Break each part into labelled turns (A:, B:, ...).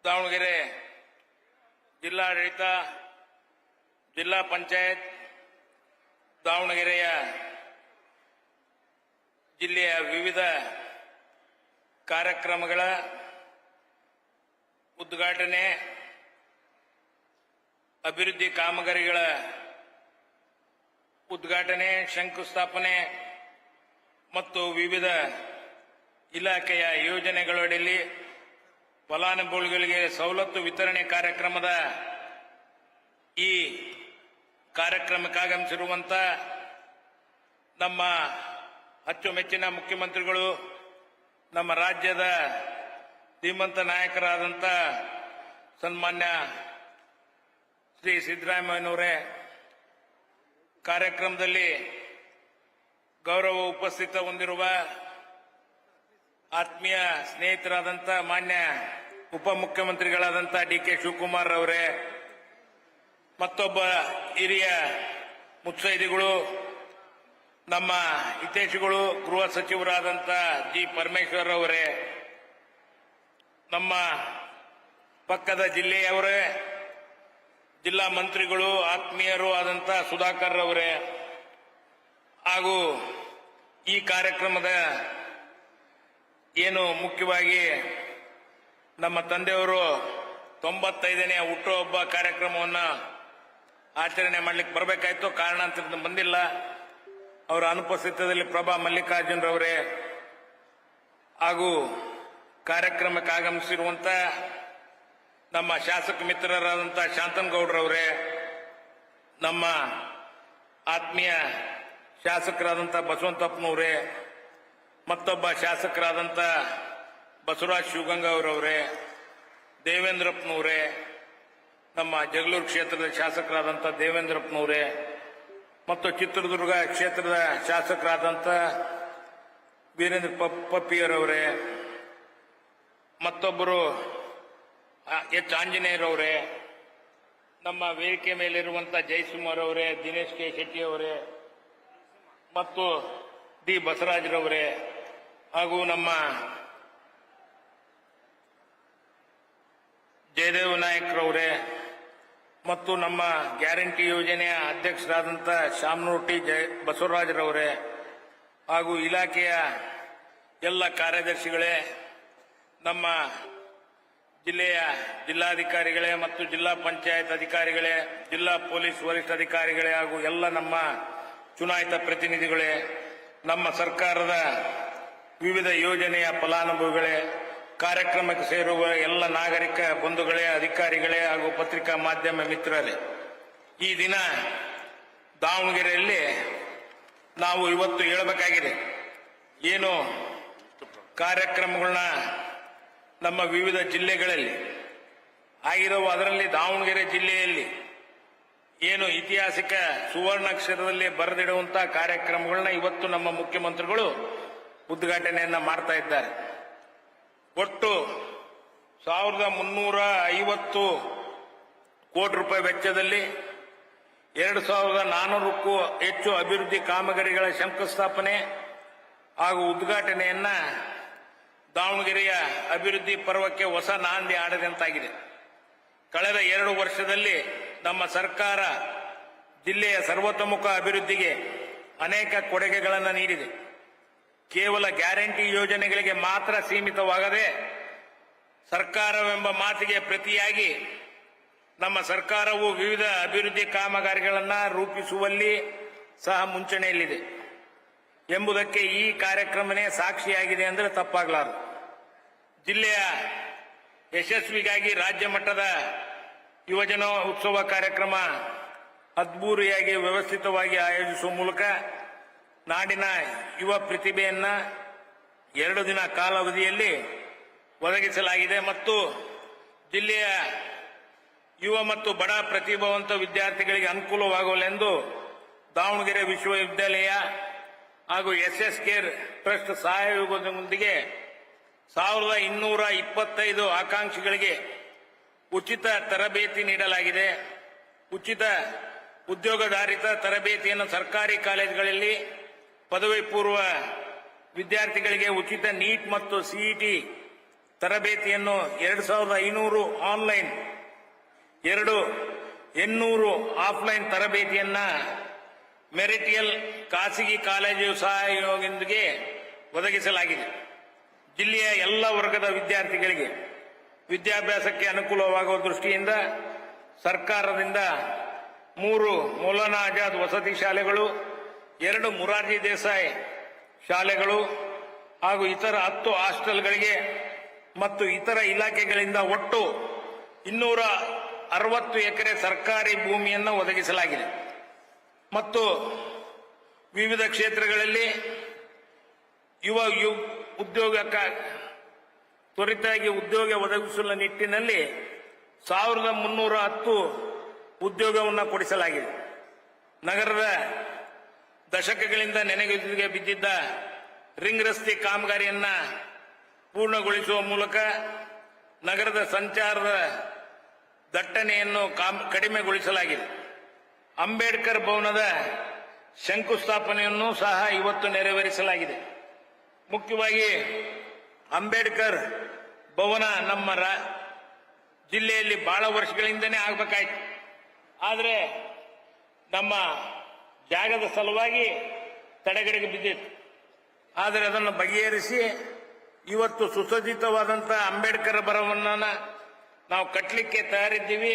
A: ದಾವಣಗೆರೆ ಜಿಲ್ಲಾಡಳಿತ, ಜಿಲ್ಲಾ ಪಂಚಾಯತ್, ದಾವಣಗೆರೆಯ ಜಿಲ್ಲೆಯ ವಿವಿಧ ಕಾರ್ಯಕ್ರಮಗಳ ಉದ್ಘಾಟನೆ, ಅಭಿವೃದ್ಧಿ ಕಾಮಗಾರಿಗಳ ಉದ್ಘಾಟನೆ, ಶಂಕುಸ್ಥಾಪನೆ ಮತ್ತು ವಿವಿಧ ಇಲಾಖೆಯ ಯೋಜನೆಗಳಡಿಯಲ್ಲಿ ಫಲಾನುಭವಿಗಳಿಗೆ ಸವಲತ್ತು ವಿತರಣೆ ಕಾರ್ಯಕ್ರಮದ ಈ ಕಾರ್ಯಕ್ರಮಕ್ಕಾಗಮಿಸಿರುವಂತ ನಮ್ಮ ಅಚ್ಚುಮೆಚ್ಚಿನ ಮುಖ್ಯಮಂತ್ರಿಗಳು, ನಮ್ಮ ರಾಜ್ಯದ ಧೀಮಂತ ನಾಯಕರಾದಂಥ ಸನ್ಮಾನ್ಯ ಶ್ರೀ ಸಿದ್ದರಾಮಯ್ಯನವರೇ, ಕಾರ್ಯಕ್ರಮದಲ್ಲಿ ಗೌರವ ಉಪಸ್ಥಿತ ಹೊಂದಿರುವ ಆತ್ಮೀಯ ಸ್ನೇಹಿತರಾದಂಥ ಮಾನ್ಯ ಉಪಮುಖ್ಯಮಂತ್ರಿಗಳಾದಂಥ ಡಿ.ಕೆ. ಶಿವಕುಮಾರ್ ಅವರೇ, ಮತ್ತೊಬ್ಬ ಹಿರಿಯ ಮುತ್ಸೈದಿಗಳು, ನಮ್ಮ ಹಿತೈಷಿಗಳು, ಗೃಹ ಸಚಿವರಾದಂಥ ಜಿ. ಪರಮೇಶ್ವರ್ ಅವರೇ, ನಮ್ಮ ಪಕ್ಕದ ಜಿಲ್ಲೆಯವರೇ, ಜಿಲ್ಲಾ ಮಂತ್ರಿಗಳು, ಆತ್ಮೀಯರು ಆದಂಥ ಸುಧಾಕರ್ ಅವರೇ, ಹಾಗೂ ಈ ಕಾರ್ಯಕ್ರಮದ ಏನು ಮುಖ್ಯವಾಗಿ ನಮ್ಮ ತಂದೆಯವರು 95ನೇ ಹುಟ್ಟುಹಬ್ಬ ಕಾರ್ಯಕ್ರಮವನ್ನು ಆಚರಣೆ ಮಾಡಲಿಕ್ಕೆ ಬರಬೇಕಾಯಿತು, ಕಾರಣಾಂತರದಿಂದ ಬಂದಿಲ್ಲ. ಅವರ ಅನುಪಸ್ಥಿತಿಯಲ್ಲಿ ಪ್ರಭಾ ಮಲ್ಲಿಕಾರ್ಜುನರವರೇ, ಹಾಗೂ ಕಾರ್ಯಕ್ರಮಕ್ಕೆ ಆಗಮಿಸಿರುವಂತ ನಮ್ಮ ಶಾಸಕ ಮಿತ್ರರಾದಂಥ ಶಾಂತನಗೌಡರವರೇ, ನಮ್ಮ ಆತ್ಮೀಯ ಶಾಸಕರಾದಂಥ ಬಸವಂತಪ್ಪನವರೇ, ಮತ್ತೊಬ್ಬ ಶಾಸಕರಾದಂಥ ಬಸವರಾಜ್ ಶಿವಗಂಗಾ ಅವರವರೇ, ದೇವೇಂದ್ರಪ್ಪನವರೇ, ನಮ್ಮ ಜಗಳೂರು ಕ್ಷೇತ್ರದ ಶಾಸಕರಾದಂಥ ದೇವೇಂದ್ರಪ್ಪನವರೇ, ಮತ್ತು ಚಿತ್ರದುರ್ಗ ಕ್ಷೇತ್ರದ ಶಾಸಕರಾದಂಥ ವೀರೇಂದ್ರ ಪಪ್ಪಿಯವರವರೇ, ಮತ್ತೊಬ್ಬರು ಎಚ್ ಆಂಜನೇಯರವರೇ, ನಮ್ಮ ವೇದಿಕೆ ಮೇಲಿರುವಂಥ ಜಯಸುಮಾರ್ ಅವರೇ, ದಿನೇಶ್ ಕೆ ಶೆಟ್ಟಿ ಅವರೇ, ಮತ್ತು ಡಿ ಬಸವರಾಜರವರೇ, ಹಾಗೂ ನಮ್ಮ ಜಯದೇವ ನಾಯಕ್ರವರೇ, ಮತ್ತು ನಮ್ಮ ಗ್ಯಾರಂಟಿ ಯೋಜನೆಯ ಅಧ್ಯಕ್ಷರಾದಂಥ ಶಾಮನೂರು ಟಿ ಬಸವರಾಜರವರೇ, ಹಾಗೂ ಇಲಾಖೆಯ ಎಲ್ಲ ಕಾರ್ಯದರ್ಶಿಗಳೇ, ನಮ್ಮ ಜಿಲ್ಲೆಯ ಜಿಲ್ಲಾಧಿಕಾರಿಗಳೇ ಮತ್ತು ಜಿಲ್ಲಾ ಪಂಚಾಯತ್ ಅಧಿಕಾರಿಗಳೇ, ಜಿಲ್ಲಾ ಪೊಲೀಸ್ ವರಿಷ್ಠಾಧಿಕಾರಿಗಳೇ, ಹಾಗೂ ಎಲ್ಲ ನಮ್ಮ ಚುನಾಯಿತ ಪ್ರತಿನಿಧಿಗಳೇ, ನಮ್ಮ ಸರ್ಕಾರದ ವಿವಿಧ ಯೋಜನೆಯ ಫಲಾನುಭವಿಗಳೇ, ಕಾರ್ಯಕ್ರಮಕ್ಕೆ ಸೇರುವ ಎಲ್ಲ ನಾಗರಿಕ ಬಂಧುಗಳೇ, ಅಧಿಕಾರಿಗಳೇ, ಹಾಗೂ ಪತ್ರಿಕಾ ಮಾಧ್ಯಮ ಮಿತ್ರರೇ, ಈ ದಿನ ದಾವಣಗೆರೆಯಲ್ಲಿ ನಾವು ಇವತ್ತು ಹೇಳಬೇಕಾಗಿದೆ. ಏನು ಕಾರ್ಯಕ್ರಮಗಳನ್ನ ನಮ್ಮ ವಿವಿಧ ಜಿಲ್ಲೆಗಳಲ್ಲಿ ಆಗಿರುವ, ಅದರಲ್ಲಿ ದಾವಣಗೆರೆ ಜಿಲ್ಲೆಯಲ್ಲಿ ಏನು ಐತಿಹಾಸಿಕ ಸುವರ್ಣಾಕ್ಷರದಲ್ಲಿ ಬರೆದಿಡುವಂತಹ ಕಾರ್ಯಕ್ರಮಗಳನ್ನ ಇವತ್ತು ನಮ್ಮ ಮುಖ್ಯಮಂತ್ರಿಗಳು ಉದ್ಘಾಟನೆಯನ್ನ ಮಾಡ್ತಾ ಇದ್ದಾರೆ. ಒಟ್ಟು 1350 ಕೋಟಿ ರೂಪಾಯಿ ವೆಚ್ಚದಲ್ಲಿ 2400ಕ್ಕೂ ಹೆಚ್ಚು ಅಭಿವೃದ್ಧಿ ಕಾಮಗಾರಿಗಳ ಶಂಕುಸ್ಥಾಪನೆ ಹಾಗೂ ಉದ್ಘಾಟನೆಯನ್ನ ದಾವಣಗೆರೆಯ ಅಭಿವೃದ್ಧಿ ಪರ್ವಕ್ಕೆ ಹೊಸ ನಾಂದಿ ಆಡದಂತಾಗಿದೆ. ಕಳೆದ 2 ವರ್ಷದಲ್ಲಿ ನಮ್ಮ ಸರ್ಕಾರ ಜಿಲ್ಲೆಯ ಸರ್ವತೋಮುಖ ಅಭಿವೃದ್ಧಿಗೆ ಅನೇಕ ಕೊಡುಗೆಗಳನ್ನು ನೀಡಿದೆ. ಕೇವಲ ಗ್ಯಾರಂಟಿ ಯೋಜನೆಗಳಿಗೆ ಮಾತ್ರ ಸೀಮಿತವಾಗದೆ ಸರ್ಕಾರವೆಂಬ ಮಾತಿಗೆ ಪ್ರತಿಯಾಗಿ ನಮ್ಮ ಸರ್ಕಾರವು ವಿವಿಧ ಅಭಿವೃದ್ಧಿ ಕಾಮಗಾರಿಗಳನ್ನು ರೂಪಿಸುವಲ್ಲಿ ಸಹ ಮುಂಚೂಣಿಯಲ್ಲಿದೆ ಎಂಬುದಕ್ಕೆ ಈ ಕಾರ್ಯಕ್ರಮನೇ ಸಾಕ್ಷಿಯಾಗಿದೆ ಅಂದರೆ ತಪ್ಪಾಗಲಾರದು. ಜಿಲ್ಲೆಯ ಯಶಸ್ವಿಗಾಗಿ ರಾಜ್ಯ ಮಟ್ಟದ ಯುವಜನ ಉತ್ಸವ ಕಾರ್ಯಕ್ರಮ ಅದ್ಭೂರಿಯಾಗಿ ವ್ಯವಸ್ಥಿತವಾಗಿ ಆಯೋಜಿಸುವ ಮೂಲಕ ನಾಡಿನ ಯುವ ಪ್ರತಿಭೆಯನ್ನ 2 ದಿನ ಕಾಲಾವಧಿಯಲ್ಲಿ ಒದಗಿಸಲಾಗಿದೆ ಮತ್ತು ಜಿಲ್ಲೆಯ ಯುವ ಮತ್ತು ಬಡ ಪ್ರತಿಭಾವಂತ ವಿದ್ಯಾರ್ಥಿಗಳಿಗೆ ಅನುಕೂಲವಾಗಲೆಂದು ದಾವಣಗೆರೆ ವಿಶ್ವವಿದ್ಯಾಲಯ ಹಾಗೂ ಎಸ್.ಎಸ್. ಕೇರ್ ಟ್ರಸ್ಟ್ ಸಹಯೋಗದೊಂದಿಗೆ 1225 ಆಕಾಂಕ್ಷಿಗಳಿಗೆ ಉಚಿತ ತರಬೇತಿ ನೀಡಲಾಗಿದೆ. ಉಚಿತ ಉದ್ಯೋಗಾಧಾರಿತ ತರಬೇತಿಯನ್ನು ಸರ್ಕಾರಿ ಕಾಲೇಜುಗಳಲ್ಲಿ ಪದವಿ ಪೂರ್ವ ವಿದ್ಯಾರ್ಥಿಗಳಿಗೆ ಉಚಿತ ನೀಟ್ ಮತ್ತು ಸಿಇಟಿ ತರಬೇತಿಯನ್ನು 2500 ಆನ್ಲೈನ್, 800 ಆಫ್ಲೈನ್ ತರಬೇತಿಯನ್ನ ಮೆರಿಟಿಯಲ್ ಖಾಸಗಿ ಕಾಲೇಜು ಸಹಯೋಗದೊಂದಿಗೆ ಒದಗಿಸಲಾಗಿದೆ. ಜಿಲ್ಲೆಯ ಎಲ್ಲ ವರ್ಗದ ವಿದ್ಯಾರ್ಥಿಗಳಿಗೆ ವಿದ್ಯಾಭ್ಯಾಸಕ್ಕೆ ಅನುಕೂಲವಾಗುವ ದೃಷ್ಟಿಯಿಂದ ಸರ್ಕಾರದಿಂದ 3 ಮೌಲಾನಾ ಆಜಾದ್ ವಸತಿ ಶಾಲೆಗಳು, 2 ಮುರಾರ್ಜಿ ದೇಸಾಯಿ ಶಾಲೆಗಳು ಹಾಗೂ ಇತರ 10 ಹಾಸ್ಟೆಲ್ಗಳಿಗೆ ಮತ್ತು ಇತರ ಇಲಾಖೆಗಳಿಂದ ಒಟ್ಟು 260 ಎಕರೆ ಸರ್ಕಾರಿ ಭೂಮಿಯನ್ನು ಒದಗಿಸಲಾಗಿದೆ ಮತ್ತು ವಿವಿಧ ಕ್ಷೇತ್ರಗಳಲ್ಲಿ ಯುವ ಉದ್ಯೋಗಕ್ಕೆ ತ್ವರಿತವಾಗಿ ಉದ್ಯೋಗ ಒದಗಿಸುವ ನಿಟ್ಟಿನಲ್ಲಿ 1310 ಉದ್ಯೋಗವನ್ನು ಕೊಡಿಸಲಾಗಿದೆ. ನಗರದ ದಶಕಗಳಿಂದ ನೆನೆಗುದಿಗೆ ಬಿದ್ದಿದ್ದ ರಿಂಗ್ ರಸ್ತೆ ಕಾಮಗಾರಿಯನ್ನ ಪೂರ್ಣಗೊಳಿಸುವ ಮೂಲಕ ನಗರದ ಸಂಚಾರದ ದಟ್ಟಣೆಯನ್ನು ಕಡಿಮೆಗೊಳಿಸಲಾಗಿದೆ. ಅಂಬೇಡ್ಕರ್ ಭವನದ ಶಂಕುಸ್ಥಾಪನೆಯನ್ನು ಸಹ ಇವತ್ತು ನೆರವೇರಿಸಲಾಗಿದೆ. ಮುಖ್ಯವಾಗಿ ಅಂಬೇಡ್ಕರ್ ಭವನ ನಮ್ಮ ಜಿಲ್ಲೆಯಲ್ಲಿ ಬಹಳ ವರ್ಷಗಳಿಂದನೇ ಆಗಬೇಕಾಯ್ತು. ಆದರೆ ನಮ್ಮ ಜಾಗದ ಸಲುವಾಗಿ ತಡೆಗಡೆಗೆ ಬಿದ್ದಿತ್ತು. ಆದರೆ ಅದನ್ನು ಬಗೆಹರಿಸಿ ಇವತ್ತು ಸುಸಜ್ಜಿತವಾದಂತಹ ಅಂಬೇಡ್ಕರ್ ಭವನವನ್ನು ನಾವು ಕಟ್ಟಲಿಕ್ಕೆ ತಯಾರಿದ್ದೀವಿ.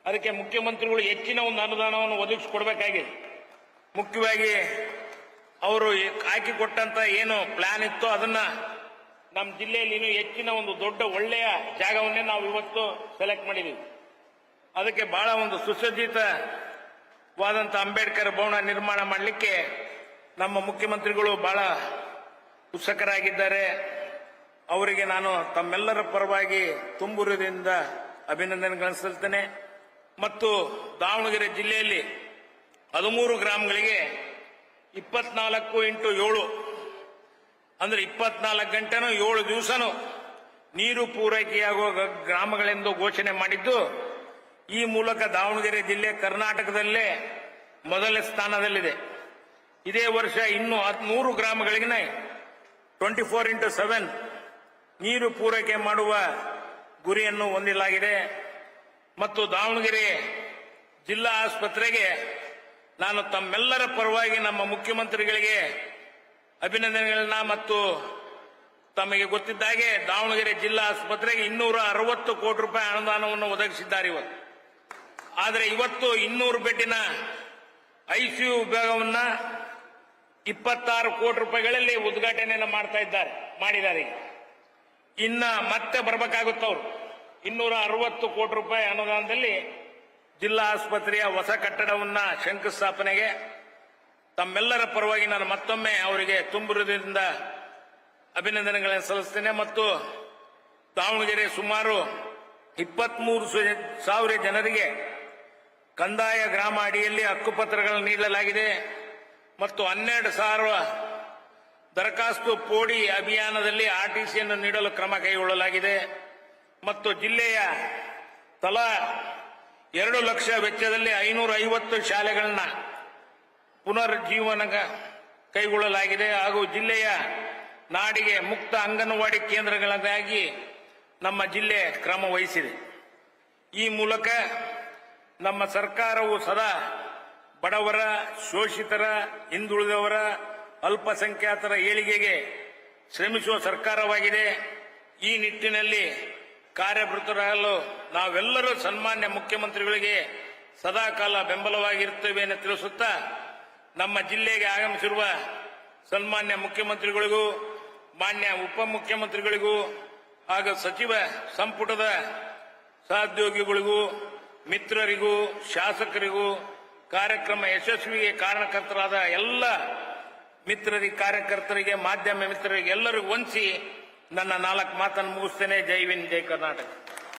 A: ಅದಕ್ಕೆ ಮುಖ್ಯಮಂತ್ರಿಗಳು ಹೆಚ್ಚಿನ ಒಂದು ಅನುದಾನವನ್ನು ಒದಗಿಸಿಕೊಡಬೇಕಾಗಿದೆ. ಮುಖ್ಯವಾಗಿ ಅವರು ಹಾಕಿಕೊಟ್ಟಂತ ಏನು ಪ್ಲಾನ್ ಇತ್ತು ಅದನ್ನ ನಮ್ಮ ಜಿಲ್ಲೆಯಲ್ಲಿ ಇನ್ನೂ ಹೆಚ್ಚಿನ ಒಂದು ದೊಡ್ಡ ಒಳ್ಳೆಯ ಜಾಗವನ್ನೇ ನಾವು ಇವತ್ತು ಸೆಲೆಕ್ಟ್ ಮಾಡಿದ್ದೀವಿ. ಅದಕ್ಕೆ ಬಹಳ ಒಂದು ಸುಸಜ್ಜಿತವಾದಂಥ ಅಂಬೇಡ್ಕರ್ ಭವನ ನಿರ್ಮಾಣ ಮಾಡಲಿಕ್ಕೆ ನಮ್ಮ ಮುಖ್ಯಮಂತ್ರಿಗಳು ಬಹಳ ಉತ್ಸುಕರಾಗಿದ್ದಾರೆ. ಅವರಿಗೆ ನಾನು ತಮ್ಮೆಲ್ಲರ ಪರವಾಗಿ ತುಂಬುವುದರಿಂದ ಅಭಿನಂದನೆಗಳನ್ನು ಸಲ್ಲಿಸುತ್ತೇನೆ. ಮತ್ತು ದಾವಣಗೆರೆ ಜಿಲ್ಲೆಯಲ್ಲಿ 13 ಗ್ರಾಮಗಳಿಗೆ 24x7 ಅಂದ್ರೆ 24 ಗಂಟೆನೂ 7 ದಿವಸನೂ ನೀರು ಪೂರೈಕೆಯಾಗುವ ಗ್ರಾಮಗಳೆಂದು ಘೋಷಣೆ ಮಾಡಿದ್ದು, ಈ ಮೂಲಕ ದಾವಣಗೆರೆ ಜಿಲ್ಲೆ ಕರ್ನಾಟಕದಲ್ಲೇ ಮೊದಲ ಸ್ಥಾನದಲ್ಲಿದೆ. ಇದೇ ವರ್ಷ ಇನ್ನು 100 ಗ್ರಾಮಗಳಿಗೆ 24x7 ನೀರು ಪೂರೈಕೆ ಮಾಡುವ ಗುರಿಯನ್ನು ಹೊಂದಲಾಗಿದೆ. ಮತ್ತು ದಾವಣಗೆರೆ ಜಿಲ್ಲಾ ಆಸ್ಪತ್ರೆಗೆ ನಾನು ತಮ್ಮೆಲ್ಲರ ಪರವಾಗಿ ನಮ್ಮ ಮುಖ್ಯಮಂತ್ರಿಗಳಿಗೆ ಅಭಿನಂದನೆಗಳನ್ನ ಮತ್ತು ತಮಗೆ ಗೊತ್ತಿದ್ದಾಗೆ ದಾವಣಗೆರೆ ಜಿಲ್ಲಾ ಆಸ್ಪತ್ರೆಗೆ 260 ಕೋಟಿ ರೂಪಾಯಿ ಅನುದಾನವನ್ನು ಒದಗಿಸಿದ್ದಾರೆ ಇವತ್ತು. ಆದರೆ ಇವತ್ತು 200 ಬೆಡ್ಡಿನ ಐಸಿಯು ವಿಭಾಗವನ್ನ 26 ಕೋಟಿ ರೂಪಾಯಿಗಳಲ್ಲಿ ಉದ್ಘಾಟನೆಯನ್ನು ಮಾಡಿದ್ದಾರೆ. ಇನ್ನ ಮತ್ತೆ ಬರಬೇಕಾಗುತ್ತವ್ರು 260 ಕೋಟಿ ರೂಪಾಯಿ ಅನುದಾನದಲ್ಲಿ ಜಿಲ್ಲಾ ಆಸ್ಪತ್ರೆಯ ಹೊಸ ಕಟ್ಟಡವನ್ನ ಶಂಕುಸ್ಥಾಪನೆಗೆ ತಮ್ಮೆಲ್ಲರ ಪರವಾಗಿ ನಾನು ಮತ್ತೊಮ್ಮೆ ಅವರಿಗೆ ತುಂಬುವುದರಿಂದ ಅಭಿನಂದನೆಗಳನ್ನು ಸಲ್ಲಿಸುತ್ತೇನೆ. ಮತ್ತು ದಾವಣಗೆರೆ ಸುಮಾರು 23,000 ಜನರಿಗೆ ಕಂದಾಯ ಗ್ರಾಮ ಅಡಿಯಲ್ಲಿ ಹಕ್ಕುಪತ್ರಗಳನ್ನು ನೀಡಲಾಗಿದೆ ಮತ್ತು 12,000 ದರಖಾಸ್ತು ಪೋಡಿ ಅಭಿಯಾನದಲ್ಲಿ ಆರ್ಟಿಸಿಯನ್ನು ನೀಡಲು ಕ್ರಮ ಕೈಗೊಳ್ಳಲಾಗಿದೆ. ಮತ್ತು ಜಿಲ್ಲೆಯ ತಲಾ 2 ಲಕ್ಷ ವೆಚ್ಚದಲ್ಲಿ 550 ಶಾಲೆಗಳನ್ನ ಪುನರುಜ್ಜೀವನ ಕೈಗೊಳ್ಳಲಾಗಿದೆ. ಹಾಗೂ ಜಿಲ್ಲೆಯ ನಾಡಿಗೆ ಮುಕ್ತ ಅಂಗನವಾಡಿ ಕೇಂದ್ರಗಳಾಗಿ ನಮ್ಮ ಜಿಲ್ಲೆ ಕ್ರಮ ವಹಿಸಿದೆ. ಈ ಮೂಲಕ ನಮ್ಮ ಸರ್ಕಾರವು ಸದಾ ಬಡವರ, ಶೋಷಿತರ, ಹಿಂದುಳಿದವರ, ಅಲ್ಪಸಂಖ್ಯಾತರ ಏಳಿಗೆಗೆ ಶ್ರಮಿಸುವ ಸರ್ಕಾರವಾಗಿದೆ. ಈ ನಿಟ್ಟಿನಲ್ಲಿ ಕಾರ್ಯಪ್ರವೃತ್ತರಾಗಲು ನಾವೆಲ್ಲರೂ ಸನ್ಮಾನ್ಯ ಮುಖ್ಯಮಂತ್ರಿಗಳಿಗೆ ಸದಾಕಾಲ ಬೆಂಬಲವಾಗಿರುತ್ತೇವೆ ಎಂದು ತಿಳಿಸುತ್ತಾ, ನಮ್ಮ ಜಿಲ್ಲೆಗೆ ಆಗಮಿಸಿರುವ ಸನ್ಮಾನ್ಯ ಮುಖ್ಯಮಂತ್ರಿಗಳಿಗೂ, ಮಾನ್ಯ ಉಪಮುಖ್ಯಮಂತ್ರಿಗಳಿಗೂ ಹಾಗೂ ಸಚಿವ ಸಂಪುಟದ ಸಹೋದ್ಯೋಗಿಗಳಿಗೂ, ಮಿತ್ರರಿಗೂ, ಶಾಸಕರಿಗೂ, ಕಾರ್ಯಕ್ರಮ ಯಶಸ್ವಿಗೆ ಕಾರಣಕರ್ತರಾದ ಎಲ್ಲ ಮಿತ್ರರಿಗೆ, ಕಾರ್ಯಕರ್ತರಿಗೆ, ಮಾಧ್ಯಮ ಮಿತ್ರರಿಗೆ ಎಲ್ಲರಿಗೂ ವಂದಿಸಿ ನನ್ನ 4 ಮಾತನ್ನು ಮುಗಿಸ್ತೇನೆ. ಜೈ ಹಿಂದ್, ಜೈ ಕರ್ನಾಟಕ.